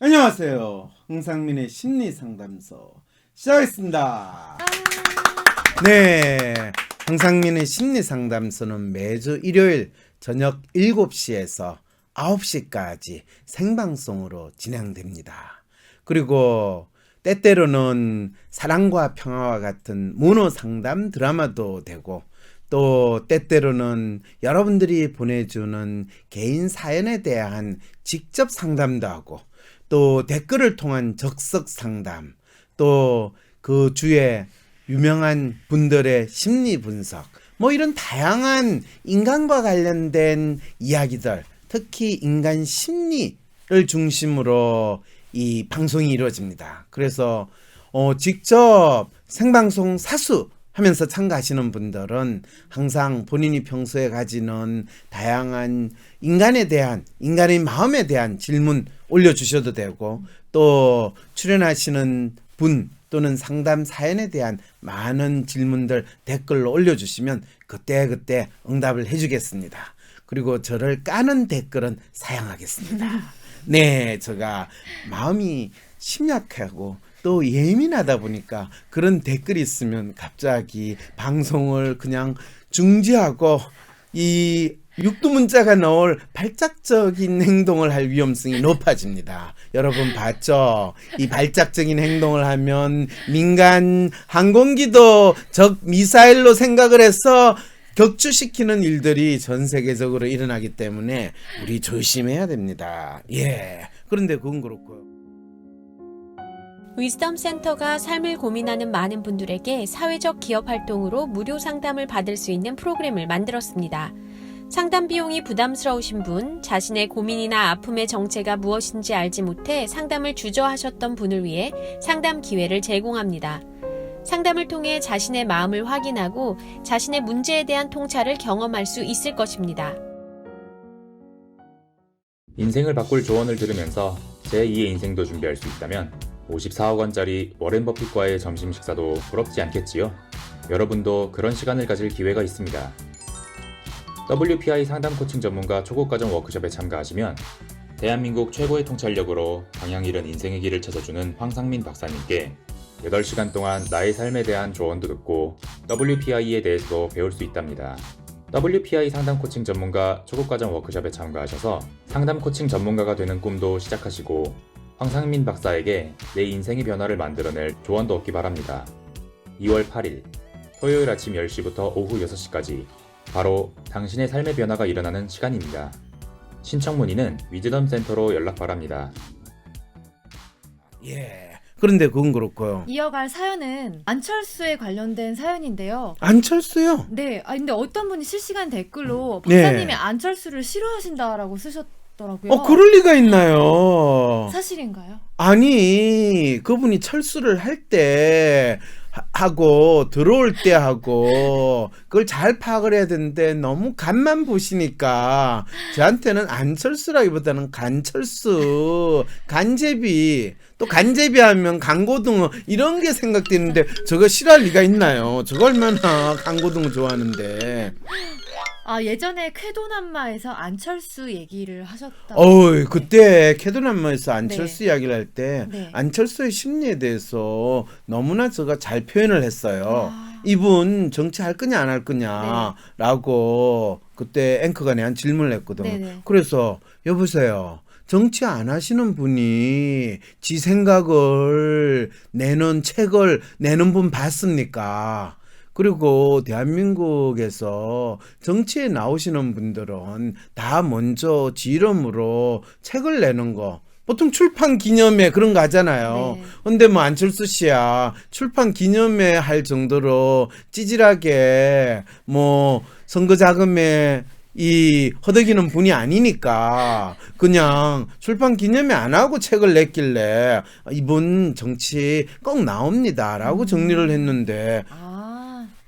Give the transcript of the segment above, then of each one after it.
안녕하세요. 황상민의 심리상담소 시작하겠습니다. 네, 황상민의 심리상담소는 매주 일요일 저녁 7시에서 9시까지 생방송으로 진행됩니다. 그리고 때때로는 사랑과 평화와 같은 문호상담 드라마도 되고, 또 때때로는 여러분들이 보내주는 개인 사연에 대한 직접 상담도 하고, 또 댓글을 통한 적석 상담, 또 그 주에 유명한 분들의 심리 분석, 이런 다양한 인간과 관련된 이야기들, 특히 인간 심리를 중심으로 이 방송이 이루어집니다. 그래서 직접 생방송 사수 하면서 참가하시는 분들은 항상 본인이 평소에 가지는 다양한 인간에 대한, 인간의 마음에 대한 질문 올려주셔도 되고, 또 출연하시는 분 또는 상담 사연에 대한 많은 질문들 댓글로 올려주시면 그때그때 응답을 해주겠습니다. 그리고 저를 까는 댓글은 사양하겠습니다. 네, 제가 마음이 심약하고 또 예민하다 보니까 그런 댓글이 있으면 갑자기 방송을 그냥 중지하고 이 육두문자가 나올 발작적인 행동을 할 위험성이 높아집니다. 여러분 봤죠? 이 발작적인 행동을 하면 민간 항공기도 적 미사일로 생각을 해서 격추시키는 일들이 전 세계적으로 일어나기 때문에 우리 조심해야 됩니다. 예. 그런데 그건 그렇고요. 위즈덤 센터가 삶을 고민하는 많은 분들에게 사회적 기업 활동으로 무료 상담을 받을 수 있는 프로그램을 만들었습니다. 상담 비용이 부담스러우신 분, 자신의 고민이나 아픔의 정체가 무엇인지 알지 못해 상담을 주저하셨던 분을 위해 상담 기회를 제공합니다. 상담을 통해 자신의 마음을 확인하고 자신의 문제에 대한 통찰을 경험할 수 있을 것입니다. 인생을 바꿀 조언을 들으면서 제2의 인생도 준비할 수 있다면 54억 원짜리 워렌 버핏과의 점심 식사도 부럽지 않겠지요? 여러분도 그런 시간을 가질 기회가 있습니다. WPI 상담 코칭 전문가 초급과정 워크숍에 참가하시면 대한민국 최고의 통찰력으로 방향 잃은 인생의 길을 찾아주는 황상민 박사님께 8시간 동안 나의 삶에 대한 조언도 듣고 WPI에 대해서도 배울 수 있답니다. WPI 상담 코칭 전문가 초급과정 워크숍에 참가하셔서 상담 코칭 전문가가 되는 꿈도 시작하시고 황상민 박사에게 내 인생의 변화를 만들어낼 조언도 얻기 바랍니다. 2월 8일 토요일 아침 10시부터 오후 6시까지 바로 당신의 삶의 변화가 일어나는 시간입니다. 신청 문의는 위즈덤 센터로 연락 바랍니다. 예. 그런데 그건 그렇고요. 이어갈 사연은 안철수에 관련된 사연인데요. 안철수요? 네, 근데 어떤 분이 실시간 댓글로 네. 박사님이 안철수를 싫어하신다라고 쓰셨더라고요. 그럴 리가 있나요? 사실인가요? 아니, 그분이 철수를 할 때 하고 들어올 때 하고 그걸 잘 파악을 해야 되는데 너무 간만 보시니까 저한테는 안철수라기보다는 간철수, 간제비, 또 간제비 하면 간고등어 이런 게 생각되는데 저거 싫어할 리가 있나요? 저거 얼마나 간고등어 좋아하는데. 예전에 쾌도남마에서 안철수 얘기를 하셨다. 그때 캐도남마에서 안철수 이야기를 할 때 네. 안철수의 심리에 대해서 너무나 제가 잘 표현을 했어요. 이분 정치할 거냐 안 할 거냐라고 그때 앵커가 내한 질문을 했거든요. 네네. 그래서 여보세요. 정치 안 하시는 분이 지 생각을 내는 책을 내는 분 봤습니까? 그리고 대한민국에서 정치에 나오시는 분들은 다 먼저 지 이름으로 책을 내는 거 보통 출판 기념회 그런 거 하잖아요. 네. 근데 안철수 씨야 출판 기념회 할 정도로 찌질하게 선거 자금에 이 허덕이는 분이 아니니까 그냥 출판 기념회 안 하고 책을 냈길래 이분 정치 꼭 나옵니다라고 정리를 했는데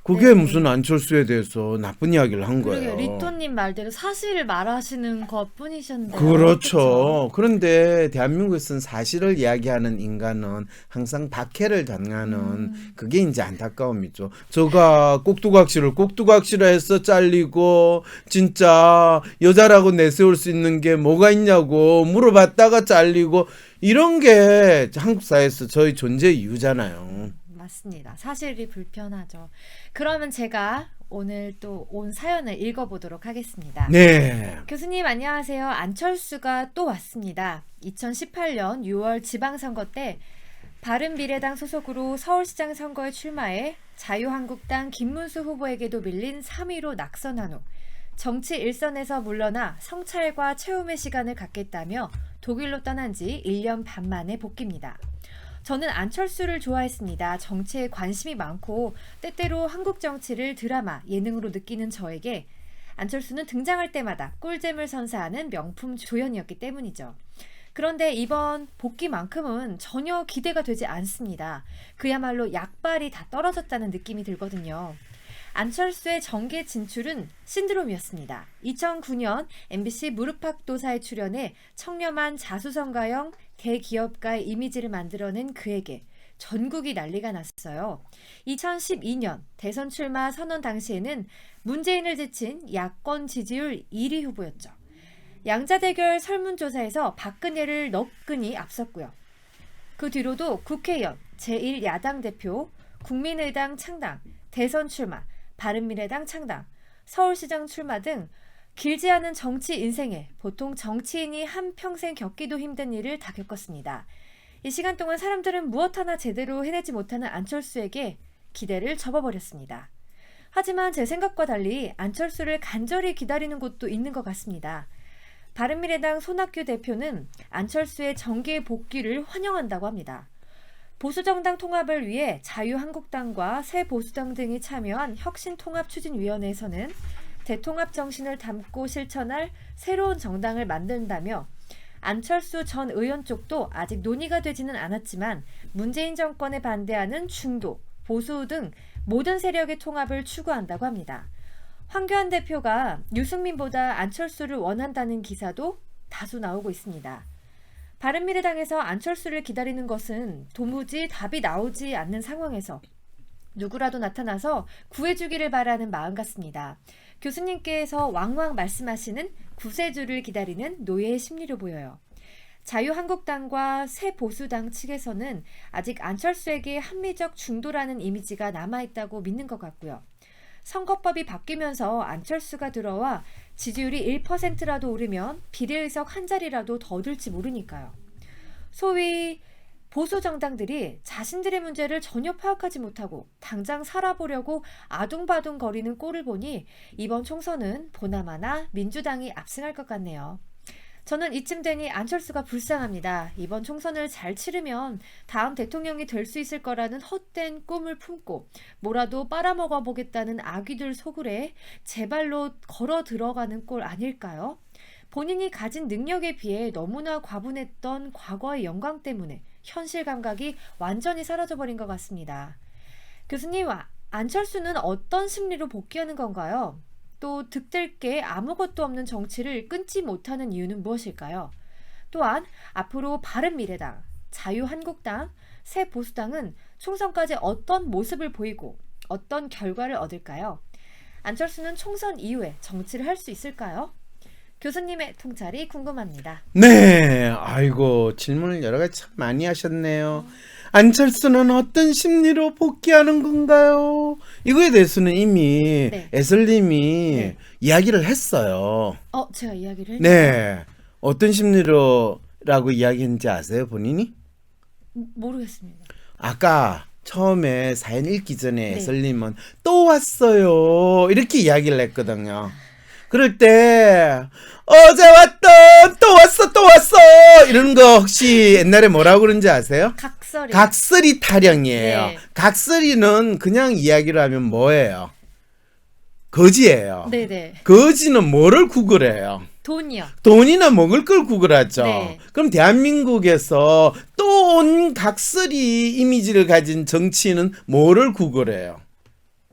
그게 네. 무슨 안철수에 대해서 나쁜 이야기를 한 그러게 거예요. 리토님 말대로 사실을 말하시는 것 뿐이셨는데. 그렇죠. 그런데 대한민국에서는 사실을 이야기하는 인간은 항상 박해를 당하는 그게 이제 안타까움이죠. 저가 꼭두각시를 해서 잘리고 진짜 여자라고 내세울 수 있는 게 뭐가 있냐고 물어봤다가 잘리고 이런 게 한국 사회에서 저희 존재 이유잖아요. 맞습니다. 사실이 불편하죠. 그러면 제가 오늘 또 온 사연을 읽어보도록 하겠습니다. 네. 교수님 안녕하세요. 안철수가 또 왔습니다. 2018년 6월 지방선거 때 바른미래당 소속으로 서울시장 선거에 출마해 자유한국당 김문수 후보에게도 밀린 3위로 낙선한 후 정치 일선에서 물러나 성찰과 체험의 시간을 갖겠다며 독일로 떠난 지 1년 반 만에 복귀입니다. 저는 안철수를 좋아했습니다. 정치에 관심이 많고 때때로 한국 정치를 드라마, 예능으로 느끼는 저에게 안철수는 등장할 때마다 꿀잼을 선사하는 명품 조연이었기 때문이죠. 그런데 이번 복귀만큼은 전혀 기대가 되지 않습니다. 그야말로 약발이 다 떨어졌다는 느낌이 들거든요. 안철수의 정계 진출은 신드롬이었습니다. 2009년 MBC 무릎팍도사에 출연해 청렴한 자수성가형 대기업가의 이미지를 만들어낸 그에게 전국이 난리가 났어요. 2012년 대선 출마 선언 당시에는 문재인을 제친 야권 지지율 1위 후보였죠. 양자대결 설문조사에서 박근혜를 너끈히 앞섰고요. 그 뒤로도 국회의원, 제1야당 대표, 국민의당 창당, 대선 출마, 바른미래당 창당, 서울시장 출마 등 길지 않은 정치 인생에 보통 정치인이 한평생 겪기도 힘든 일을 다 겪었습니다. 이 시간 동안 사람들은 무엇 하나 제대로 해내지 못하는 안철수에게 기대를 접어버렸습니다. 하지만 제 생각과 달리 안철수를 간절히 기다리는 곳도 있는 것 같습니다. 바른미래당 손학규 대표는 안철수의 정계 복귀를 환영한다고 합니다. 보수정당 통합을 위해 자유한국당과 새보수당 등이 참여한 혁신통합추진위원회에서는 대통합 정신을 담고 실천할 새로운 정당을 만든다며 안철수 전 의원 쪽도 아직 논의가 되지는 않았지만 문재인 정권에 반대하는 중도, 보수 등 모든 세력의 통합을 추구한다고 합니다. 황교안 대표가 유승민보다 안철수를 원한다는 기사도 다수 나오고 있습니다. 바른미래당에서 안철수를 기다리는 것은 도무지 답이 나오지 않는 상황에서 누구라도 나타나서 구해주기를 바라는 마음 같습니다. 교수님께서 왕왕 말씀하시는 구세주를 기다리는 노예의 심리로 보여요. 자유한국당과 새보수당 측에서는 아직 안철수에게 합리적 중도라는 이미지가 남아있다고 믿는 것 같고요. 선거법이 바뀌면서 안철수가 들어와 지지율이 1%라도 오르면 비례의석 한 자리라도 더 얻을지 모르니까요. 소위 보수 정당들이 자신들의 문제를 전혀 파악하지 못하고 당장 살아보려고 아둥바둥 거리는 꼴을 보니 이번 총선은 보나마나 민주당이 압승할 것 같네요. 저는 이쯤 되니 안철수가 불쌍합니다. 이번 총선을 잘 치르면 다음 대통령이 될 수 있을 거라는 헛된 꿈을 품고 뭐라도 빨아먹어 보겠다는 아귀들 속을에 제 발로 걸어 들어가는 꼴 아닐까요? 본인이 가진 능력에 비해 너무나 과분했던 과거의 영광 때문에 현실 감각이 완전히 사라져버린 것 같습니다. 교수님, 안철수는 어떤 심리로 복귀하는 건가요? 또 득될 게 아무것도 없는 정치를 끊지 못하는 이유는 무엇일까요? 또한 앞으로 바른미래당, 자유한국당, 새보수당은 총선까지 어떤 모습을 보이고 어떤 결과를 얻을까요? 안철수는 총선 이후에 정치를 할 수 있을까요? 교수님의 통찰이 궁금합니다. 네, 아이고 질문을 여러 가지 참 많이 하셨네요. 안철수는 어떤 심리로 복귀하는 건가요? 이거에 대해서는 이미 네. 애슬님이 네. 이야기를 했어요. 제가 이야기를 네, 어떤 심리로라고 이야기했는지 아세요, 본인이? 모르겠습니다. 아까 처음에 사연 읽기 전에 네. 애슬님은 또 왔어요 이렇게 이야기를 했거든요. 그럴 때 어제 왔던 또 왔어 이런 거 혹시 옛날에 뭐라고 그런지 아세요? 각설이. 각설이 타령이에요. 네. 각설이는 그냥 이야기로 하면 뭐예요? 거지예요. 네네. 거지는 뭐를 구걸해요? 돈이요. 돈이나 먹을 걸 구걸하죠. 네. 그럼 대한민국에서 또 온 각설이 이미지를 가진 정치인은 뭐를 구걸해요?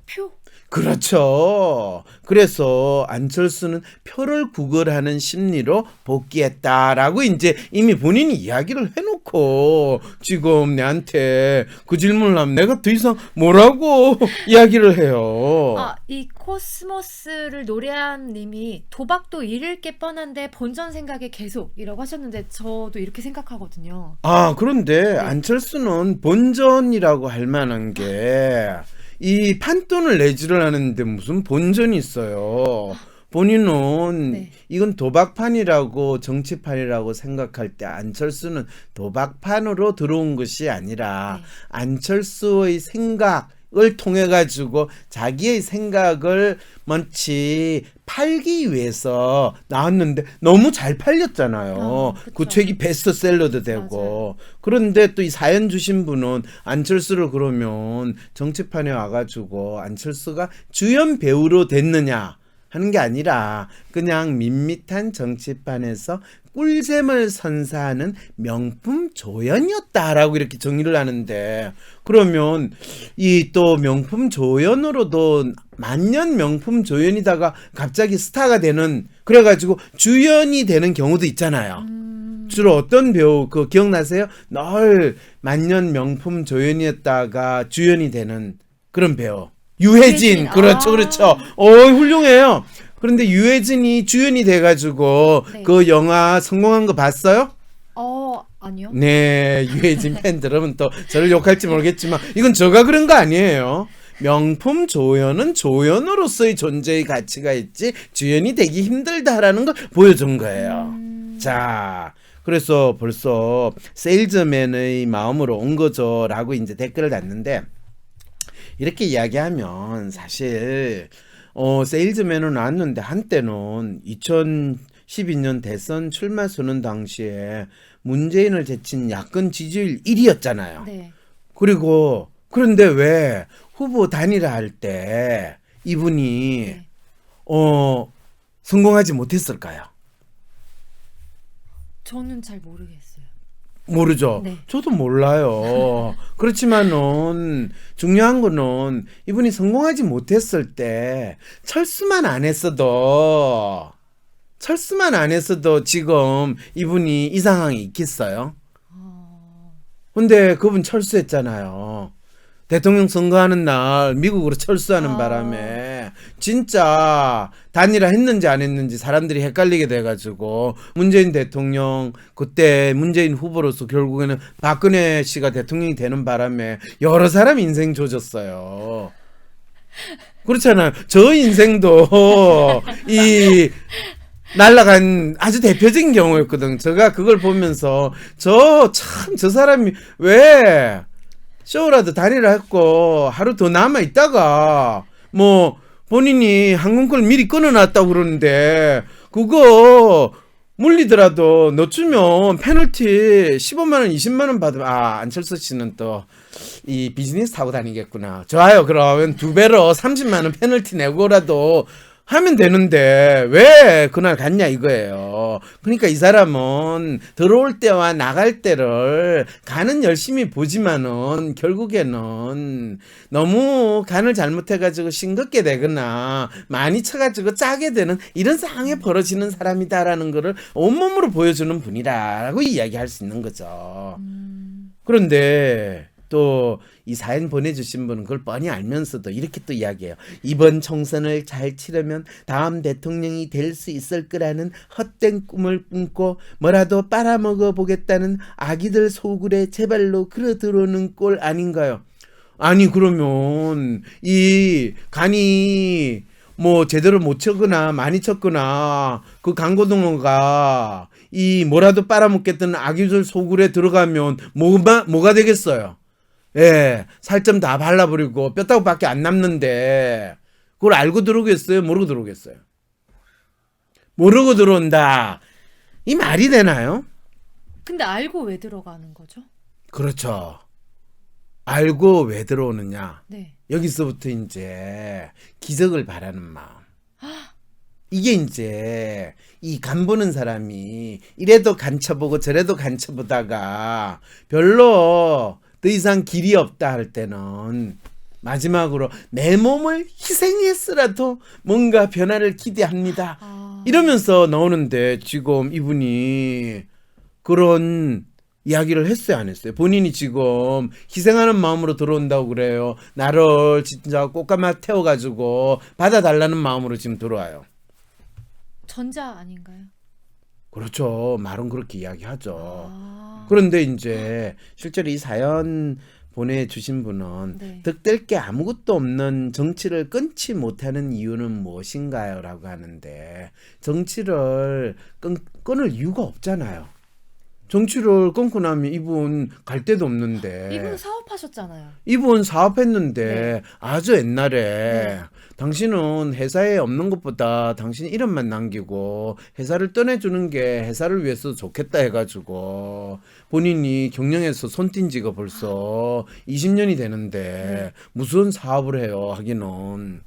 표. 그렇죠. 그래서 안철수는 표를 구걸하는 심리로 복귀했다라고 이제 이미 본인이 이야기를 해놓고 지금 내한테 그 질문을 하면 내가 더 이상 뭐라고 이야기를 해요. 이 코스모스를 노래한 님이 도박도 잃을 게 뻔한데 본전 생각에 계속이라고 하셨는데 저도 이렇게 생각하거든요. 그런데 안철수는 본전이라고 할 만한 게 이 판돈을 내지를 하는데 무슨 본전이 있어요. 본인은 네. 이건 도박판이라고 정치판이라고 생각할 때 안철수는 도박판으로 들어온 것이 아니라 네. 안철수의 생각을 통해 가지고 자기의 생각을 먼치 팔기 위해서 나왔는데 너무 잘 팔렸잖아요. 그쵸. 그 책이 베스트셀러도 되고. 그런데 또 이 사연 주신 분은 안철수를 그러면 정치판에 와가지고 안철수가 주연 배우로 됐느냐 하는 게 아니라 그냥 밋밋한 정치판에서 꿀잼을 선사하는 명품 조연이었다라고 이렇게 정리를 하는데, 그러면 이 또 명품 조연으로도 만년 명품 조연이다가 갑자기 스타가 되는, 그래가지고 주연이 되는 경우도 있잖아요. 주로 어떤 배우 그 기억나세요? 늘 만년 명품 조연이었다가 주연이 되는 그런 배우. 유해진. 그렇죠, 그렇죠. 훌륭해요. 그런데 유해진이 주연이 돼가지고 네. 그 영화 성공한 거 봤어요? 아니요. 네, 유해진 팬들은 또 저를 욕할지 모르겠지만 이건 제가 그런 거 아니에요. 명품 조연은 조연으로서의 존재의 가치가 있지 주연이 되기 힘들다라는 걸 보여준 거예요. 자, 그래서 벌써 세일즈맨의 마음으로 온 거죠 라고 이제 댓글을 달는데, 이렇게 이야기하면 사실 세일즈맨은 나왔는데 한때는 2012년 대선 출마 선언 당시에 문재인을 제친 야권 지지율 1위였잖아요. 네. 그런데 왜 후보 단일화할 때 이분이 네. 성공하지 못했을까요? 저는 잘 모르겠어요. 모르죠. 네. 저도 몰라요. 그렇지만은 중요한 거는 이분이 성공하지 못했을 때 철수만 안 했어도 지금 이분이 이 상황에 있겠어요? 근데 그분 철수했잖아요. 대통령 선거하는 날 미국으로 철수하는 바람에 진짜 단일화 했는지 안 했는지 사람들이 헷갈리게 돼가지고 문재인 대통령 그때 문재인 후보로서 결국에는 박근혜 씨가 대통령이 되는 바람에 여러 사람 인생 조졌어요. 그렇잖아요. 저 인생도 이 날라간 아주 대표적인 경우였거든. 제가 그걸 보면서 저 사람이 왜 쇼라도 단일화 했고 하루 더 남아 있다가 뭐 본인이 항공권을 미리 끊어놨다고 그러는데 그거 물리더라도 넣어주면 페널티 15만 원 20만 원 받으면 안철수 씨는 또 이 비즈니스 타고 다니겠구나. 좋아요. 그러면 2배로 30만 원 페널티 내고라도 하면 되는데 왜 그날 갔냐 이거예요. 그러니까 이 사람은 들어올 때와 나갈 때를 간은 열심히 보지만은 결국에는 너무 간을 잘못해가지고 싱겁게 되거나 많이 쳐가지고 짜게 되는 이런 상황에 벌어지는 사람이다라는 거를 온몸으로 보여주는 분이라고 이야기할 수 있는 거죠. 그런데 또 이 사연 보내주신 분은 그걸 뻔히 알면서도 이렇게 또 이야기해요. 이번 총선을 잘 치르면 다음 대통령이 될 수 있을 거라는 헛된 꿈을 꿈고 뭐라도 빨아먹어 보겠다는 아기들 소굴에 제발로 걸어 들어오는 꼴 아닌가요? 아니 그러면 이 간이 뭐 제대로 못 쳤거나 많이 쳤거나 그 강고동호가 이 뭐라도 빨아먹겠다는 아기들 소굴에 들어가면 뭐가 되겠어요? 예, 살점 다 발라버리고 뼈다구밖에 안 남는데 그걸 알고 들어오겠어요? 모르고 들어오겠어요? 모르고 들어온다. 이 말이 되나요? 근데 알고 왜 들어가는 거죠? 그렇죠. 알고 왜 들어오느냐. 네. 여기서부터 이제 기적을 바라는 마음. 이게 이제 이 간 보는 사람이 이래도 간쳐보고 저래도 간쳐보다가 별로 더 이상 길이 없다 할 때는 마지막으로 내 몸을 희생했으라도 뭔가 변화를 기대합니다. 이러면서 나오는데 지금 이분이 그런 이야기를 했어요, 안 했어요? 본인이 지금 희생하는 마음으로 들어온다고 그래요. 나를 진짜 꽃가마 태워가지고 받아달라는 마음으로 지금 들어와요. 전자 아닌가요? 그렇죠. 말은 그렇게 이야기하죠. 아. 그런데 이제 실제로 이 사연 보내주신 분은 네. 득될 게 아무것도 없는 정치를 끊지 못하는 이유는 무엇인가요? 라고 하는데 정치를 끊을 이유가 없잖아요. 정치를 끊고 나면 이분 갈 데도 없는데 이분 사업하셨잖아요. 이분 사업했는데 네. 아주 옛날에 네. 당신은 회사에 없는 것보다 당신 이름만 남기고 회사를 떠내주는 게 회사를 위해서 좋겠다 해가지고 본인이 경영에서 손띈 지가 벌써 20년이 되는데 네. 무슨 사업을 해요 하기는.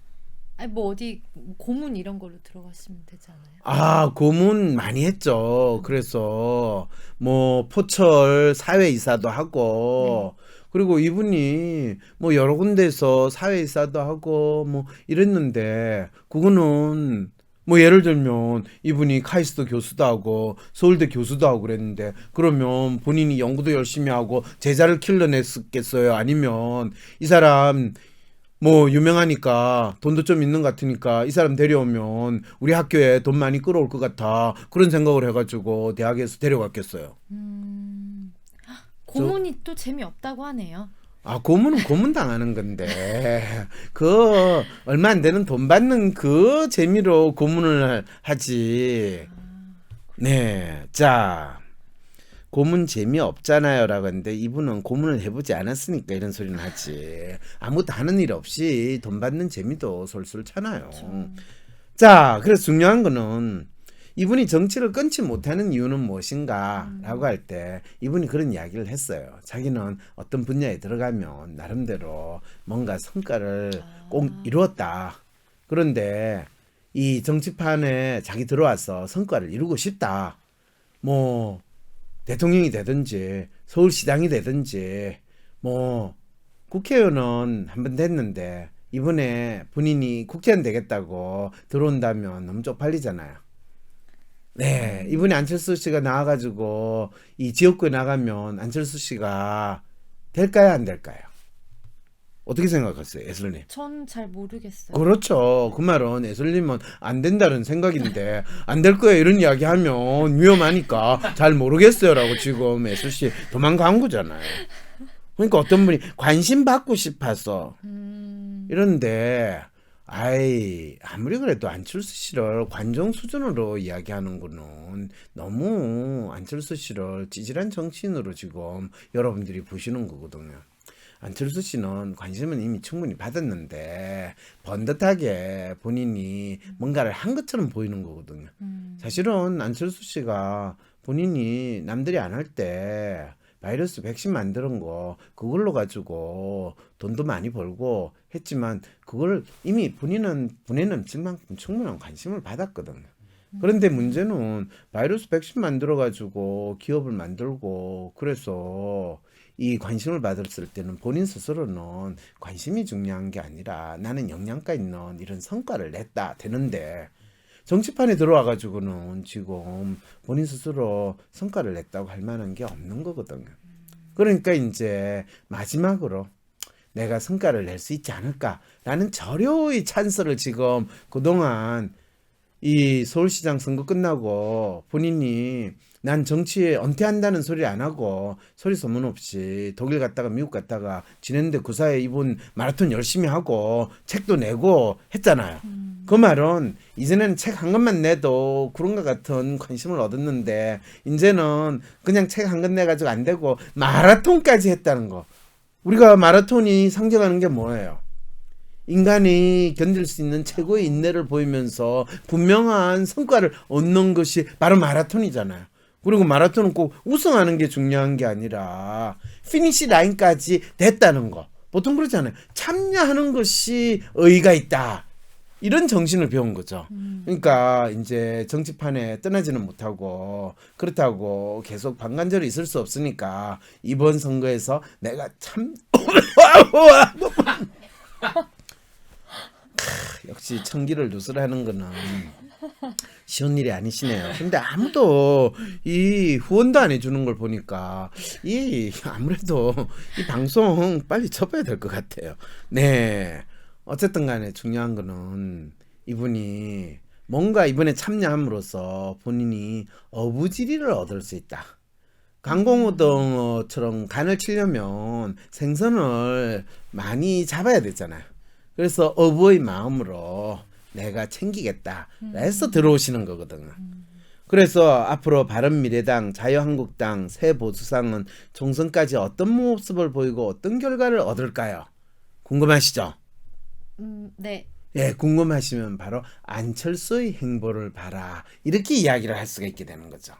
아니 뭐 어디 고문 이런 걸로 들어가시면 되지 않아요? 아, 고문 많이 했죠. 그래서 뭐 포철 사회이사도 하고 그리고 이분이 뭐 여러 군데서 사회이사도 하고 뭐 이랬는데 그거는 뭐 예를 들면 이분이 카이스트 교수도 하고 서울대 교수도 하고 그랬는데 그러면 본인이 연구도 열심히 하고 제자를 길러냈겠어요? 아니면 이 사람 뭐 유명하니까 돈도 좀 있는 것 같으니까 이 사람 데려오면 우리 학교에 돈 많이 끌어올 것 같아 그런 생각을 해가지고 대학에서 데려갔겠어요. 고문이 또 재미없다고 하네요. 아, 고문은 고문 당하는 건데 그 얼마 안 되는 돈 받는 그 재미로 고문을 하지. 네, 자 고문 재미없잖아요 라고 했는데 이분은 고문을 해보지 않았으니까 이런 소리는 하지. 아무것도 하는 일 없이 돈 받는 재미도 솔솔 차나요. 자, 그래서 중요한 거는 이분이 정치를 끊지 못하는 이유는 무엇인가 라고 할 때 이분이 그런 이야기를 했어요. 자기는 어떤 분야에 들어가면 나름대로 뭔가 성과를 꼭 이루었다. 그런데 이 정치판에 자기 들어와서 성과를 이루고 싶다. 뭐 대통령이 되든지 서울시장이 되든지 뭐 국회의원은 한 번 됐는데 이번에 본인이 국회의원 되겠다고 들어온다면 너무 쪽팔리잖아요. 네, 이번에 안철수 씨가 나와가지고 이 지역구에 나가면 안철수 씨가 될까요, 안 될까요? 어떻게 생각하세요, 예슬님? 전 잘 모르겠어요. 그렇죠. 그 말은 예슬님은 안 된다는 생각인데 안 될 거예요 이런 이야기 하면 위험하니까 잘 모르겠어요라고 지금 예슬 씨 도망간 거잖아요. 그러니까 어떤 분이 관심 받고 싶어서 이런데 아이 아무리 그래도 안철수 씨를 관종 수준으로 이야기하는 거는 너무 안철수 씨를 찌질한 정치인으로 지금 여러분들이 보시는 거거든요. 안철수 씨는 관심은 이미 충분히 받았는데 번듯하게 본인이 뭔가를 한 것처럼 보이는 거거든요. 사실은 안철수 씨가 본인이 남들이 안 할 때 바이러스 백신 만드는 거 그걸로 가지고 돈도 많이 벌고 했지만 그걸 이미 본인은 분에 넘칠 만큼 충분한 관심을 받았거든요. 그런데 문제는 바이러스 백신 만들어 가지고 기업을 만들고 그래서 이 관심을 받았을 때는 본인 스스로는 관심이 중요한 게 아니라 나는 영양가 있는 이런 성과를 냈다 되는데 정치판에 들어와 가지고는 지금 본인 스스로 성과를 냈다고 할 만한 게 없는 거거든요. 그러니까 이제 마지막으로 내가 성과를 낼 수 있지 않을까라는 절호의 찬스를 지금 그동안 이 서울시장 선거 끝나고 본인이 난 정치에 은퇴한다는 소리 안 하고 소리 소문 없이 독일 갔다가 미국 갔다가 지냈는데 그 사이에 이분 마라톤 열심히 하고 책도 내고 했잖아요. 그 말은 이전에는 책 한 권만 내도 그런 것 같은 관심을 얻었는데 이제는 그냥 책 한 권 내가지고 안 되고 마라톤까지 했다는 거. 우리가 마라톤이 상징하는 게 뭐예요? 인간이 견딜 수 있는 최고의 인내를 보이면서 분명한 성과를 얻는 것이 바로 마라톤이잖아요. 그리고 마라톤은 꼭 우승하는 게 중요한 게 아니라 피니시 라인까지 됐다는 거. 보통 그러잖아요. 참여하는 것이 의의가 있다. 이런 정신을 배운 거죠. 그러니까 이제 정치판에 떠나지는 못하고 그렇다고 계속 반관절이 있을 수 없으니까 이번 선거에서 내가 참 역시 청기를 누설하는 거는 쉬운 일이 아니시네요. 근데 아무도 이 후원도 안 해주는 걸 보니까 이 아무래도 이 방송 빨리 접어야 될 것 같아요. 네, 어쨌든 간에 중요한 거는 이분이 뭔가 이번에 참여함으로써 본인이 어부지리를 얻을 수 있다. 강공우등어처럼 간을 치려면 생선을 많이 잡아야 되잖아요. 그래서 어부의 마음으로 내가 챙기겠다 해서 들어오시는 거거든요. 그래서 앞으로 바른미래당, 자유한국당, 새보수상은 총선까지 어떤 모습을 보이고 어떤 결과를 얻을까요? 궁금하시죠? 네. 예, 궁금하시면 바로 안철수의 행보를 봐라. 이렇게 이야기를 할 수가 있게 되는 거죠.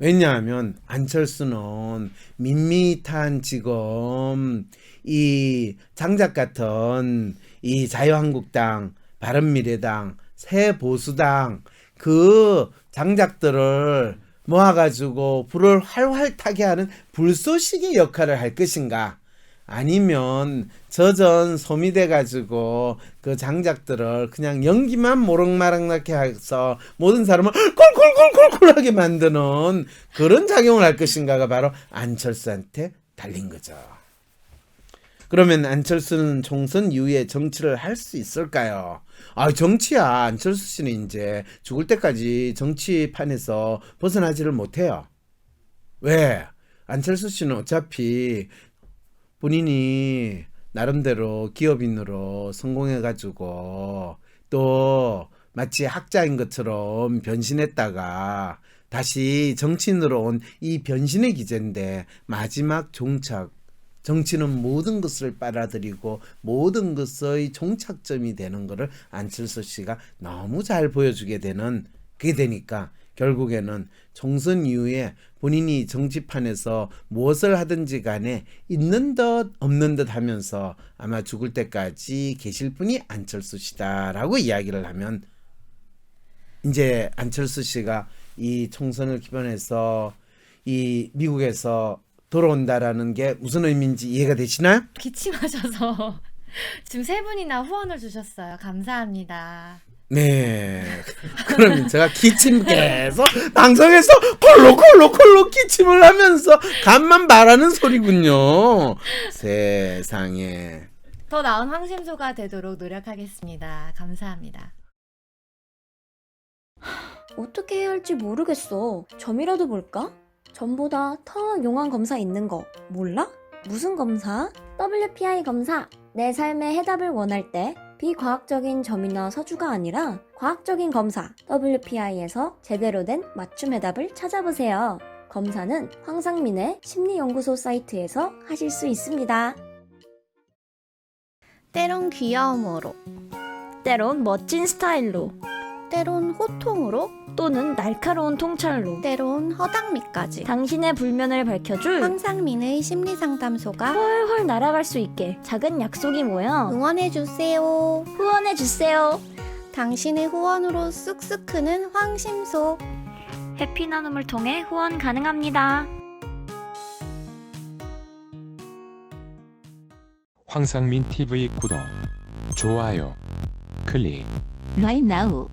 왜냐하면 안철수는 밋밋한 지금 이 장작 같은 이 자유한국당, 바른미래당, 새보수당 그 장작들을 모아가지고 불을 활활 타게 하는 불쏘시개 역할을 할 것인가? 아니면 저전 소미돼 가지고 그 장작들을 그냥 연기만 모락마락나게 해서 모든 사람을 콜콜콜콜콜하게 만드는 그런 작용을 할 것인가가 바로 안철수한테 달린 거죠. 그러면 안철수는 총선 이후에 정치를 할 수 있을까요? 아, 정치야. 안철수 씨는 이제 죽을 때까지 정치판에서 벗어나지를 못해요. 왜? 안철수 씨는 어차피 본인이 나름대로 기업인으로 성공해가지고 또 마치 학자인 것처럼 변신했다가 다시 정치인으로 온 이 변신의 기제인데 마지막 종착 정치는 모든 것을 빨아들이고 모든 것의 종착점이 되는 것을 안철수 씨가 너무 잘 보여주게 되는 그게 되니까 결국에는 총선 이후에 본인이 정치판에서 무엇을 하든지 간에 있는 듯 없는 듯 하면서 아마 죽을 때까지 계실 분이 안철수 씨다라고 이야기를 하면 이제 안철수 씨가 이 총선을 기반해서 이 미국에서 돌아온다라는 게 무슨 의미인지 이해가 되시나요? 기침하셔서 지금 3분이나 후원을 주셨어요. 감사합니다. 네. 그러면 제가 기침 계속 방송에서 콜록콜록콜록 기침을 하면서 간만 말하는 소리군요. 세상에. 더 나은 황심소가 되도록 노력하겠습니다. 감사합니다. 어떻게 해야 할지 모르겠어. 점이라도 볼까? 점보다 더 용한 검사 있는 거 몰라? 무슨 검사? WPI 검사. 내 삶의 해답을 원할 때 비과학적인 점이나 서주가 아니라 과학적인 검사 WPI에서 제대로 된 맞춤 해답을 찾아보세요. 검사는 황상민의 심리연구소 사이트에서 하실 수 있습니다. 때론 귀여움으로, 때론 멋진 스타일로, 때론 호통으로, 또는 날카로운 통찰로 때론 허당미까지 당신의 불면을 밝혀줄 황상민의 심리상담소가 훨훨 날아갈 수 있게 작은 약속이 모여 응원해주세요. 후원해주세요. 당신의 후원으로 쑥쑥 크는 황심소. 해피 나눔을 통해 후원 가능합니다. 황상민 TV 구독, 좋아요, 클릭. Right now.